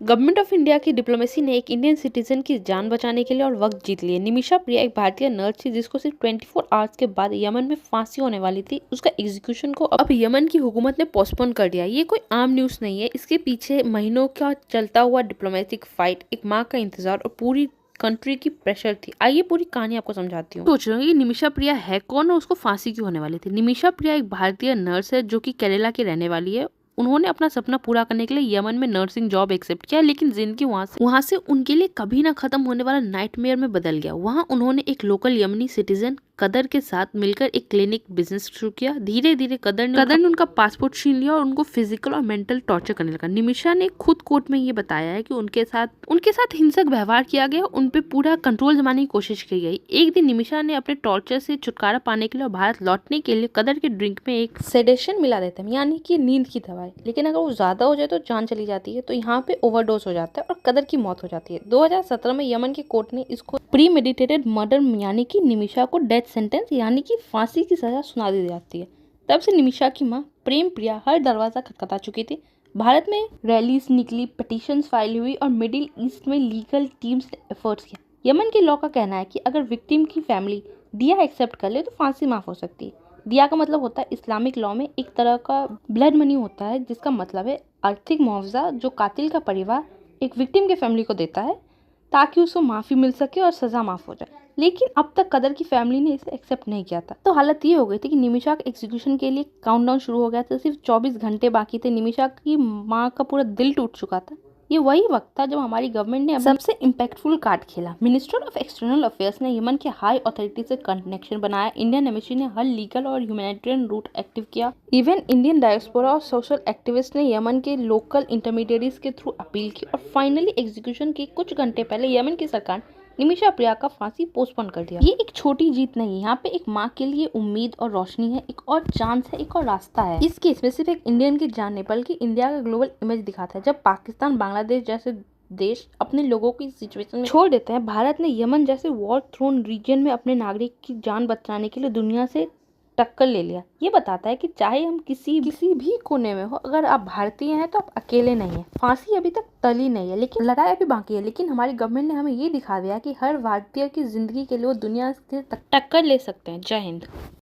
Government of India की diplomacy ने एक इंडियन सिटीजन की जान बचाने के लिए और वक्त जीत लिए। निमिषा प्रिया एक भारतीय नर्स थी जिसको सिर्फ 24 आवर्स के बाद यमन में फांसी होने वाली थी। उसका एग्जीक्यूशन को अब यमन की हुकूमत ने पोस्टपोन कर दिया। ये कोई आम न्यूज नहीं है, इसके पीछे महीनों का चलता हुआ डिप्लोमेटिक फाइट, एक माँ का इंतजार और पूरी कंट्री की प्रेशर थी। आइए पूरी कहानी आपको समझाती हूँ। सोच रहे हो ये निमिषा प्रिया है कौन और उसको फांसी क्यों होने वाली थी। निमिषा प्रिया एक भारतीय नर्स है जो कि केरला की रहने वाली है। उन्होंने अपना सपना पूरा करने के लिए यमन में नर्सिंग जॉब एक्सेप्ट किया, लेकिन जिंदगी वहां से उनके लिए कभी ना खत्म होने वाला नाइटमेयर में बदल गया। वहां उन्होंने एक लोकल यमनी सिटीजन कदर के साथ मिलकर एक क्लिनिक बिजनेस शुरू किया। धीरे धीरे कदर ने उनका पासपोर्ट छीन लिया और उनको फिजिकल और मेंटल टॉर्चर करने लगा। निमिषा ने खुद कोर्ट में ये बताया है कि उनके साथ हिंसक व्यवहार किया गया, उन पे पूरा कंट्रोल जमाने की कोशिश की गई। एक दिन निमिषा ने अपने टॉर्चर से छुटकारा पाने के लिए और भारत लौटने के लिए कदर के ड्रिंक में एक सेडेशन मिला देते हैं, यानी कि नींद की दवाई। लेकिन अगर वो ज्यादा हो जाए तो जान चली जाती है। तो यहाँ पे ओवरडोज हो जाता है और कदर की मौत हो जाती है। 2017 में यमन की कोर्ट ने इसको प्री मेडिटेटेड मर्डर यानी कि निमिषा को डेथ सेंटेंस यानी कि फांसी की सजा सुना दी जाती है। तब से निमिषा की मां प्रेम प्रिया हर दरवाजा खटखटा चुकी थी। भारत में रैलीज निकली, पिटीशंस फाइल हुई और मिडिल ईस्ट में लीगल टीम्स ने एफर्ट्स किया। यमन के लॉ का कहना है कि अगर विक्टिम की फैमिली दिया एक्सेप्ट कर ले तो फांसी माफ हो सकती है। दिया का मतलब होता है इस्लामिक लॉ में एक तरह का ब्लड मनी होता है, जिसका मतलब है आर्थिक मुआवजा जो कातिल का परिवार एक विक्टिम के फैमिली को देता है ताकि उसको माफी मिल सके और सजा माफ हो जाए। लेकिन अब तक कदर की फैमिली ने इसे एक्सेप्ट नहीं किया था। तो हालत ये हो गई थी कि निमिषा के एग्जीक्यूशन के लिए काउंटडाउन शुरू हो गया था। सिर्फ 24 घंटे बाकी थे। निमिषा की माँ का पूरा दिल टूट चुका था। ये वही वक्त था जब हमारी गवर्नमेंट ने सबसे इम्पैक्टफुल कार्ड खेला। मिनिस्टर ऑफ एक्सटर्नल अफेयर्स ने यमन के हाई अथॉरिटी से कनेक्शन बनाया। इंडियन एम्बेसी ने हर लीगल और ह्यूमैनिटेरियन रूट एक्टिव किया। इवन इंडियन डायस्पोरा और सोशल एक्टिविस्ट ने यमन के लोकल इंटरमीडिएरीज के थ्रू अपील की और फाइनली एग्जीक्यूशन के कुछ घंटे पहले यमन की सरकार निमिषा प्रिया का फांसी पोस्टपोन कर दिया। ये एक छोटी जीत नहीं है, यहाँ पे एक माँ के लिए उम्मीद और रोशनी है, एक और चांस है, एक और रास्ता है। इस केस में सिर्फ एक इंडियन की जान नहीं बल्कि इंडिया का ग्लोबल इमेज दिखाता है। जब पाकिस्तान, बांग्लादेश जैसे देश अपने लोगों की सिचुएशन में छोड़ देते हैं, भारत ने यमन जैसे वॉर थ्रोन रीजन में अपने नागरिक की जान बचाने के लिए दुनिया से टक्कर ले लिया। ये बताता है कि चाहे हम किसी भी कोने में हो, अगर आप भारतीय हैं तो आप अकेले नहीं हैं। फांसी अभी तक टली नहीं है, लेकिन लड़ाई अभी बाकी है। लेकिन हमारी गवर्नमेंट ने हमें ये दिखा दिया कि हर भारतीय की जिंदगी के लिए वो दुनिया से टक्कर ले सकते हैं। जय हिंद।